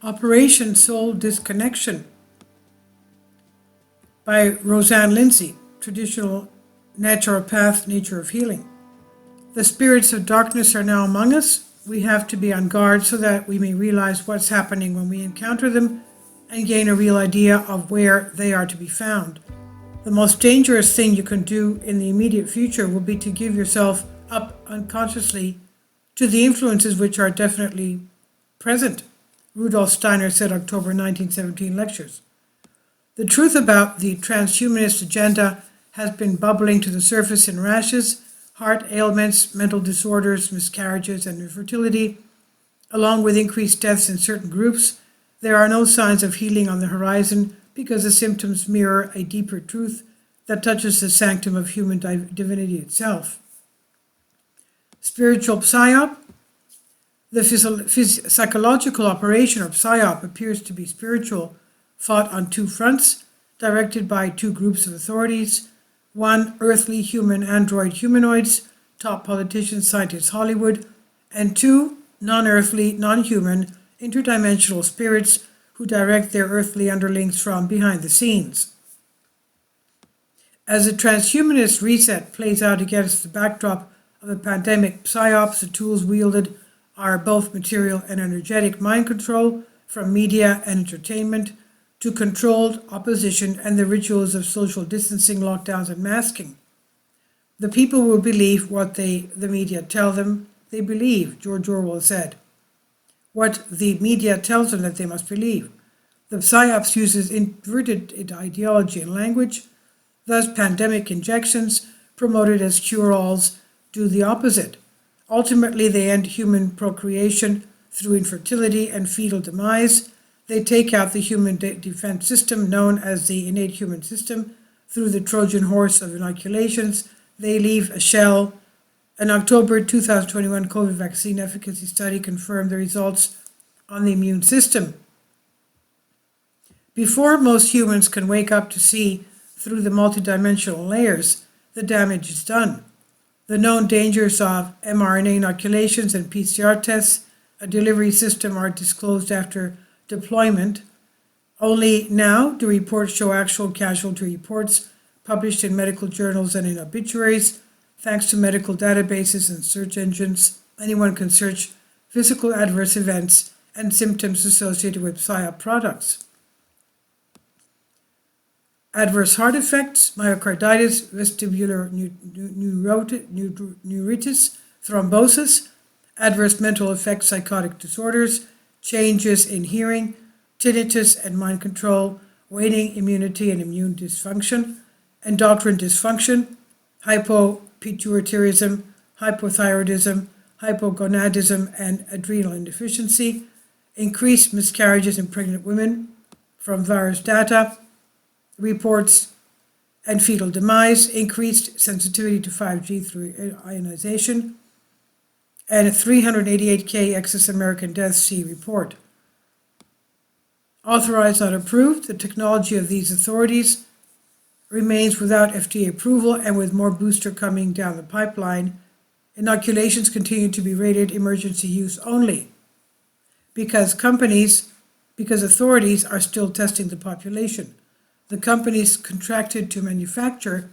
Operation Soul Disconnection by Roseanne Lindsay, traditional naturopath, Nature of Healing. The spirits of darkness are now among us. We have to be on guard so that we may realize what's happening when we encounter them and gain a real idea of where they are to be found. The most dangerous thing you can do in the immediate future will be to give yourself up unconsciously to the influences which are definitely present, Rudolf Steiner said October 1917 lectures. The truth about the transhumanist agenda has been bubbling to the surface in rashes, heart ailments, mental disorders, miscarriages, and infertility, along with increased deaths in certain groups. There are no signs of healing on the horizon because the symptoms mirror a deeper truth that touches the sanctum of human divinity itself. Spiritual psyop. The psychological operation, or psyop, appears to be spiritual, fought on two fronts, directed by two groups of authorities. One, earthly human android humanoids, top politicians, scientists, Hollywood, and two, non-earthly, non-human, interdimensional spirits who direct their earthly underlings from behind the scenes. As the transhumanist reset plays out against the backdrop of the pandemic psyops, the tools wielded are both material and energetic mind control, from media and entertainment to controlled opposition and the rituals of social distancing, lockdowns, and masking. The people will believe what the media tell them they believe, George Orwell said. What the media tells them that they must believe. The psyops uses inverted ideology and language, thus pandemic injections, promoted as cure-alls, do the opposite. Ultimately, they end human procreation through infertility and fetal demise. They take out the human defense system, known as the innate human system, through the Trojan horse of inoculations. They leave a shell. An October 2021 COVID vaccine efficacy study confirmed the results on the immune system. Before most humans can wake up to see through the multidimensional layers, the damage is done. The known dangers of mRNA inoculations and PCR tests, a delivery system, are disclosed after deployment. Only now do reports show actual casualty reports published in medical journals and in obituaries. Thanks to medical databases and search engines, anyone can search physical adverse events and symptoms associated with psyop products. Adverse heart effects, myocarditis, vestibular neuritis, thrombosis, adverse mental effects, psychotic disorders, changes in hearing, tinnitus and mind control, waning immunity and immune dysfunction, endocrine dysfunction, hypopituitarism, hypothyroidism, hypogonadism, and adrenal insufficiency, increased miscarriages in pregnant women from virus data, reports, and fetal demise, increased sensitivity to 5G through ionization, and 388K excess American deaths, see report. Authorized, not approved, the technology of these authorities remains without FDA approval, and with more booster coming down the pipeline, inoculations continue to be rated emergency use only because authorities are still testing the population. The companies contracted to manufacture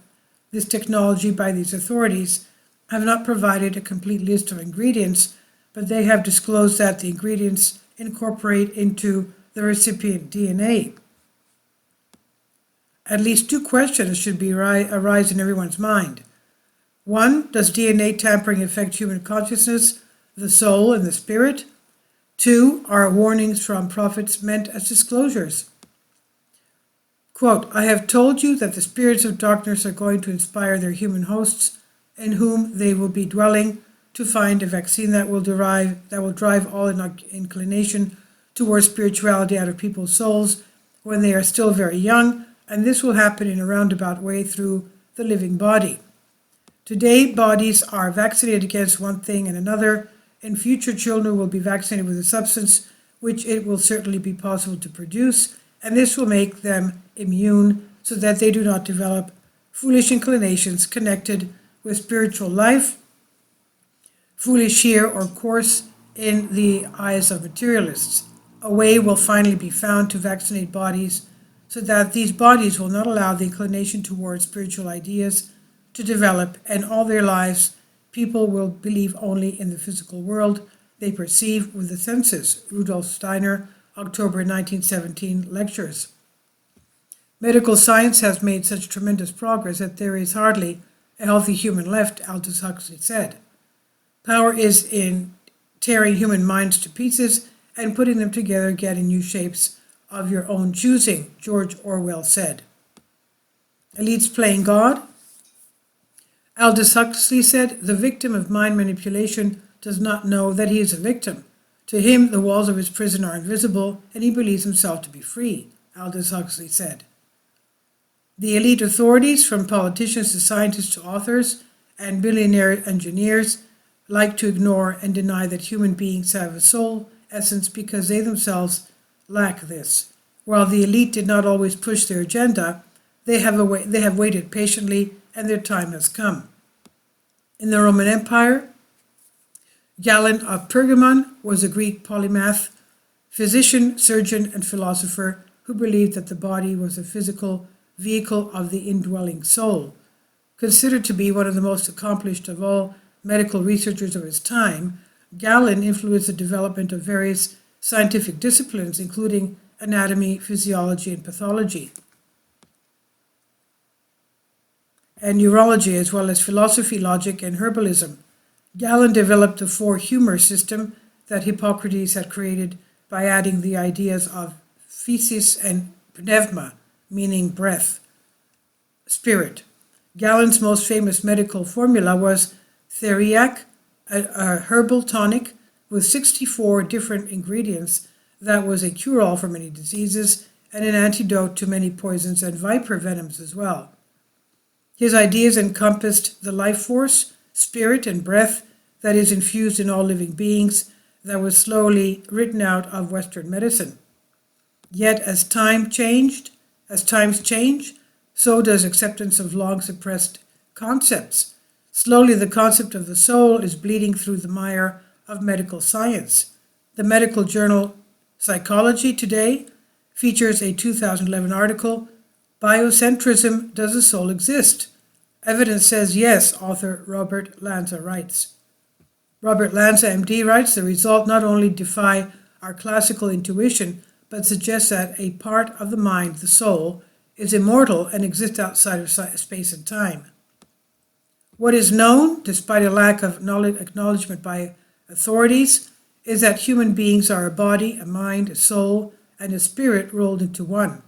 this technology by these authorities have not provided a complete list of ingredients, but they have disclosed that the ingredients incorporate into the recipient DNA. At least two questions should arise in everyone's mind. One, does DNA tampering affect human consciousness, the soul, and the spirit? Two, are warnings from prophets meant as disclosures? Quote, I have told you that the spirits of darkness are going to inspire their human hosts in whom they will be dwelling to find a vaccine that will drive all inclination towards spirituality out of people's souls when they are still very young, and this will happen in a roundabout way through the living body. Today, bodies are vaccinated against one thing and another. In future, children will be vaccinated with a substance which it will certainly be possible to produce, and this will make them immune so that they do not develop foolish inclinations connected with spiritual life, foolish here or coarse in the eyes of materialists. A way will finally be found to vaccinate bodies so that these bodies will not allow the inclination towards spiritual ideas to develop, and all their lives people will believe only in the physical world they perceive with the senses. Rudolf Steiner, October 1917 lectures. Medical science has made such tremendous progress that there is hardly a healthy human left, Aldous Huxley said. Power is in tearing human minds to pieces and putting them together, getting new shapes of your own choosing, George Orwell said. Elites playing God. Aldous Huxley said, the victim of mind manipulation does not know that he is a victim. To him, the walls of his prison are invisible, and he believes himself to be free, Aldous Huxley said. The elite authorities, from politicians to scientists to authors and billionaire engineers, like to ignore and deny that human beings have a soul essence because they themselves lack this. While the elite did not always push their agenda, they have waited patiently, and their time has come. In the Roman Empire, Galen of Pergamon was a Greek polymath, physician, surgeon, and philosopher who believed that the body was a physical vehicle of the indwelling soul. Considered to be one of the most accomplished of all medical researchers of his time, Galen influenced the development of various scientific disciplines, including anatomy, physiology, and pathology, and neurology, as well as philosophy, logic, and herbalism. Galen developed the four-humor system that Hippocrates had created by adding the ideas of physis and pneuma, meaning breath, spirit. Galen's most famous medical formula was theriac, a herbal tonic with 64 different ingredients that was a cure-all for many diseases and an antidote to many poisons and viper venoms as well. His ideas encompassed the life force, spirit, and breath that is infused in all living beings that was slowly written out of Western medicine. Yet as times change, so does acceptance of long-suppressed concepts. Slowly the concept of the soul is bleeding through the mire of medical science. The medical journal Psychology Today features a 2011 article, Biocentrism, Does the Soul Exist? Evidence says yes, author Robert Lanza writes. Robert Lanza, MD, writes, the result not only defy our classical intuition, but suggests that a part of the mind, the soul, is immortal and exists outside of space and time. What is known, despite a lack of acknowledgement by authorities, is that human beings are a body, a mind, a soul, and a spirit rolled into one.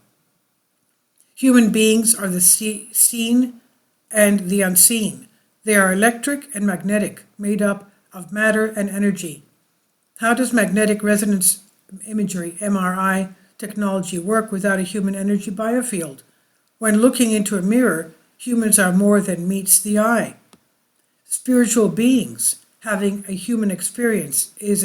Human beings are the seen and the unseen. They are electric and magnetic, made up of matter and energy. How does magnetic resonance imagery, MRI, technology work without a human energy biofield? When looking into a mirror, humans are more than meets the eye. Spiritual beings having a human experience is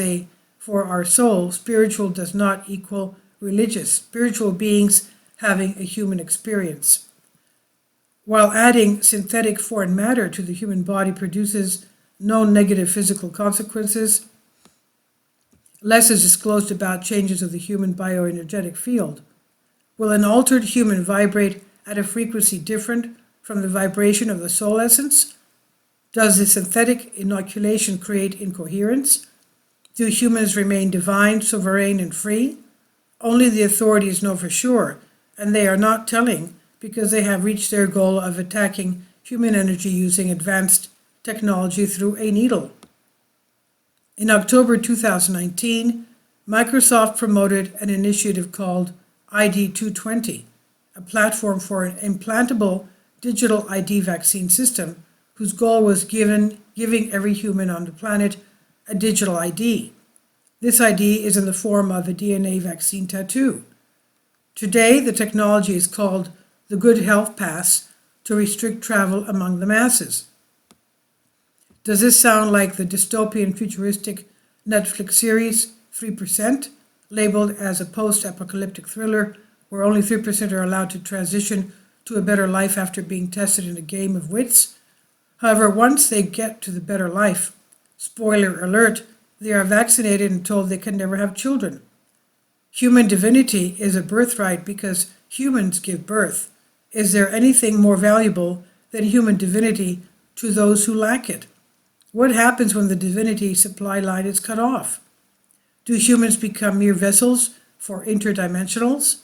for our soul, spiritual does not equal religious. Spiritual beings having a human experience. While adding synthetic foreign matter to the human body produces no negative physical consequences, less is disclosed about changes of the human bioenergetic field. Will an altered human vibrate at a frequency different from the vibration of the soul essence? Does the synthetic inoculation create incoherence? Do humans remain divine, sovereign, and free? Only the authorities know for sure, and they are not telling because they have reached their goal of attacking human energy using advanced technology through a needle. In October 2019, Microsoft promoted an initiative called ID 220, a platform for an implantable digital ID vaccine system whose goal was giving every human on the planet a digital ID. This ID is in the form of a DNA vaccine tattoo. Today, the technology is called the Good Health Pass to restrict travel among the masses. Does this sound like the dystopian futuristic Netflix series 3%, labeled as a post-apocalyptic thriller where only 3% are allowed to transition to a better life after being tested in a game of wits? However, once they get to the better life, spoiler alert, they are vaccinated and told they can never have children. Human divinity is a birthright because humans give birth. Is there anything more valuable than human divinity to those who lack it? What happens when the divinity supply line is cut off? Do humans become mere vessels for interdimensionals?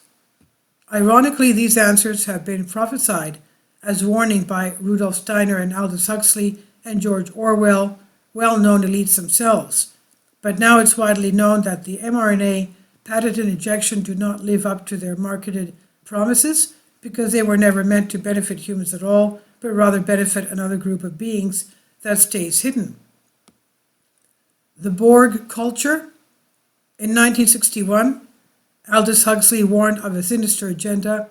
Ironically, these answers have been prophesied as warning by Rudolf Steiner and Aldous Huxley and George Orwell, well-known elites themselves. But now it's widely known that the mRNA patented injection do not live up to their marketed promises because they were never meant to benefit humans at all, but rather benefit another group of beings that stays hidden. The Borg culture. In 1961, Aldous Huxley warned of a sinister agenda,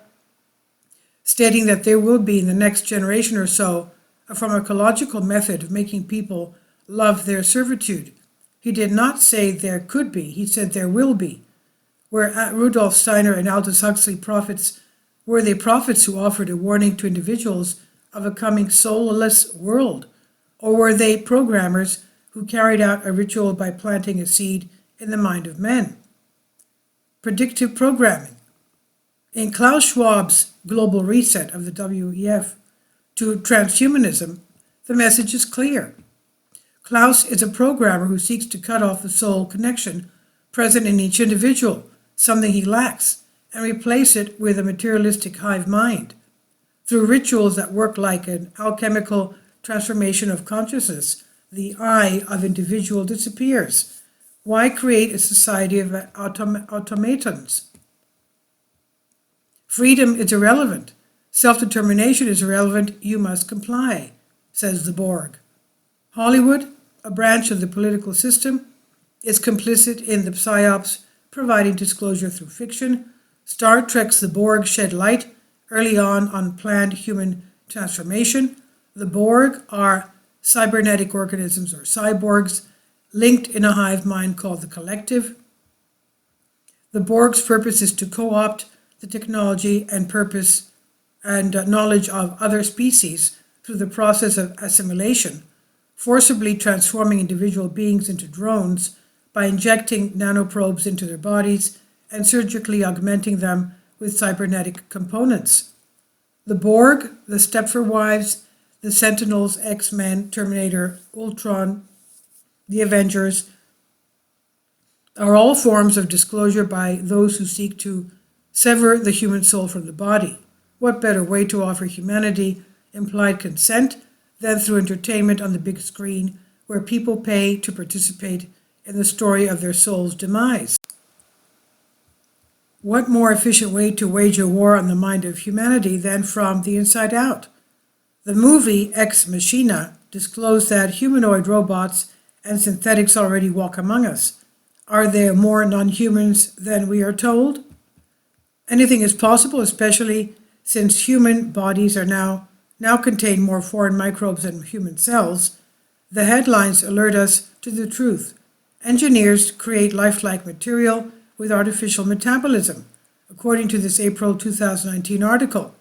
stating that there will be in the next generation or so a pharmacological method of making people love their servitude. He did not say there could be, he said there will be. Were Rudolf Steiner and Aldous Huxley prophets, were they prophets who offered a warning to individuals of a coming soulless world? Or were they programmers who carried out a ritual by planting a seed in the mind of men? Predictive programming. In Klaus Schwab's global reset of the WEF to transhumanism, the message is clear. Klaus is a programmer who seeks to cut off the soul connection present in each individual, something he lacks, and replace it with a materialistic hive mind. Through rituals that work like an alchemical transformation of consciousness, the I of individual disappears. Why create a society of automatons? Freedom is irrelevant. Self-determination is irrelevant. You must comply, says the Borg. Hollywood, a branch of the political system, is complicit in the psyops, providing disclosure through fiction. Star Trek's The Borg shed light early on planned human transformation. The Borg are cybernetic organisms or cyborgs linked in a hive mind called the collective. The Borg's purpose is to co-opt the technology and purpose and knowledge of other species through the process of assimilation, forcibly transforming individual beings into drones by injecting nanoprobes into their bodies and surgically augmenting them with cybernetic components. The Borg, the Stepford Wives, the Sentinels, X-Men, Terminator, Ultron, the Avengers, are all forms of disclosure by those who seek to sever the human soul from the body. What better way to offer humanity implied consent than through entertainment on the big screen, where people pay to participate in the story of their soul's demise? What more efficient way to wage a war on the mind of humanity than from the inside out? The movie Ex Machina disclosed that humanoid robots and synthetics already walk among us. Are there more non-humans than we are told? Anything is possible, especially since human bodies are now contain more foreign microbes than human cells. The headlines alert us to the truth. Engineers create lifelike material with artificial metabolism, according to this April 2019 article.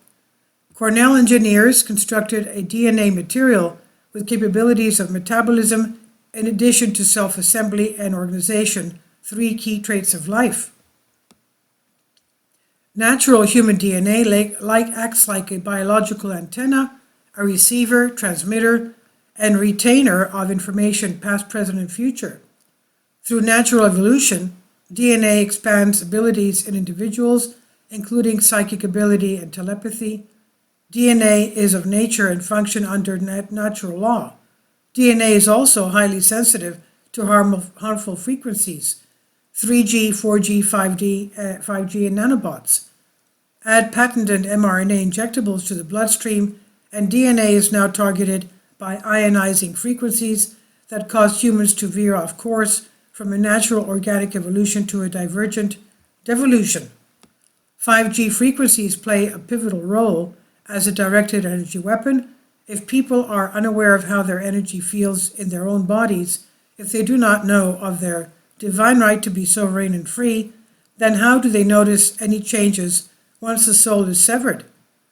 Cornell engineers constructed a DNA material with capabilities of metabolism in addition to self-assembly and organization, 3 key traits of life. Natural human DNA acts like a biological antenna, a receiver, transmitter, and retainer of information past, present, and future. Through natural evolution, DNA expands abilities in individuals, including psychic ability and telepathy. DNA is of nature and function under natural law. DNA is also highly sensitive to harmful frequencies, 3G, 4G, 5G, and nanobots. Add patented mRNA injectables to the bloodstream, and DNA is now targeted by ionizing frequencies that cause humans to veer off course from a natural organic evolution to a divergent devolution. 5G frequencies play a pivotal role as a directed energy weapon. If people are unaware of how their energy feels in their own bodies, if they do not know of their divine right to be sovereign and free, then how do they notice any changes once the soul is severed?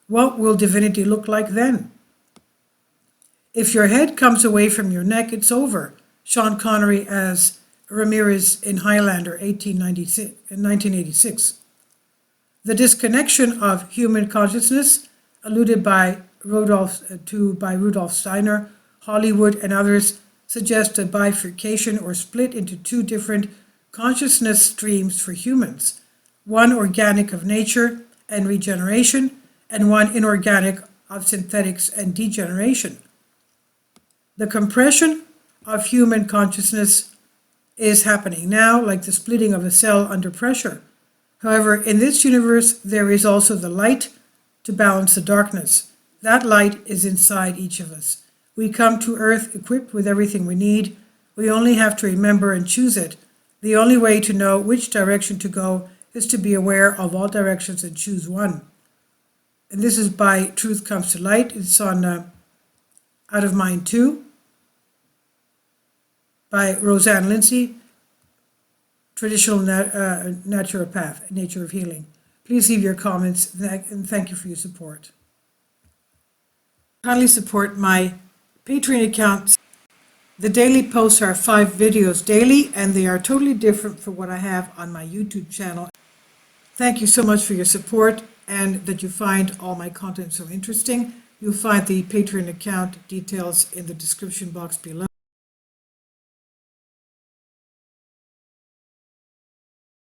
What will divinity look like then? If your head comes away from your neck, it's over. Sean Connery as Ramirez in Highlander, 1986. The disconnection of human consciousness, alluded by Rudolf Steiner, Hollywood, and others, suggests a bifurcation or split into two different consciousness streams for humans, one organic of nature and regeneration, and one inorganic of synthetics and degeneration. The compression of human consciousness is happening now, like the splitting of a cell under pressure. However, in this universe, there is also the light to balance the darkness. That light is inside each of us. We come to Earth equipped with everything we need. We only have to remember and choose it. The only way to know which direction to go is to be aware of all directions and choose one. And this is by Truth Comes to Light. It's on Out of Mind 2 by Roseanne Lindsay, traditional naturopath, Nature of Healing. Please leave your comments and thank you for your support. Kindly support my Patreon account. The daily posts are 5 videos daily, and they are totally different from what I have on my YouTube channel. Thank you so much for your support and that you find all my content so interesting. You'll find the Patreon account details in the description box below.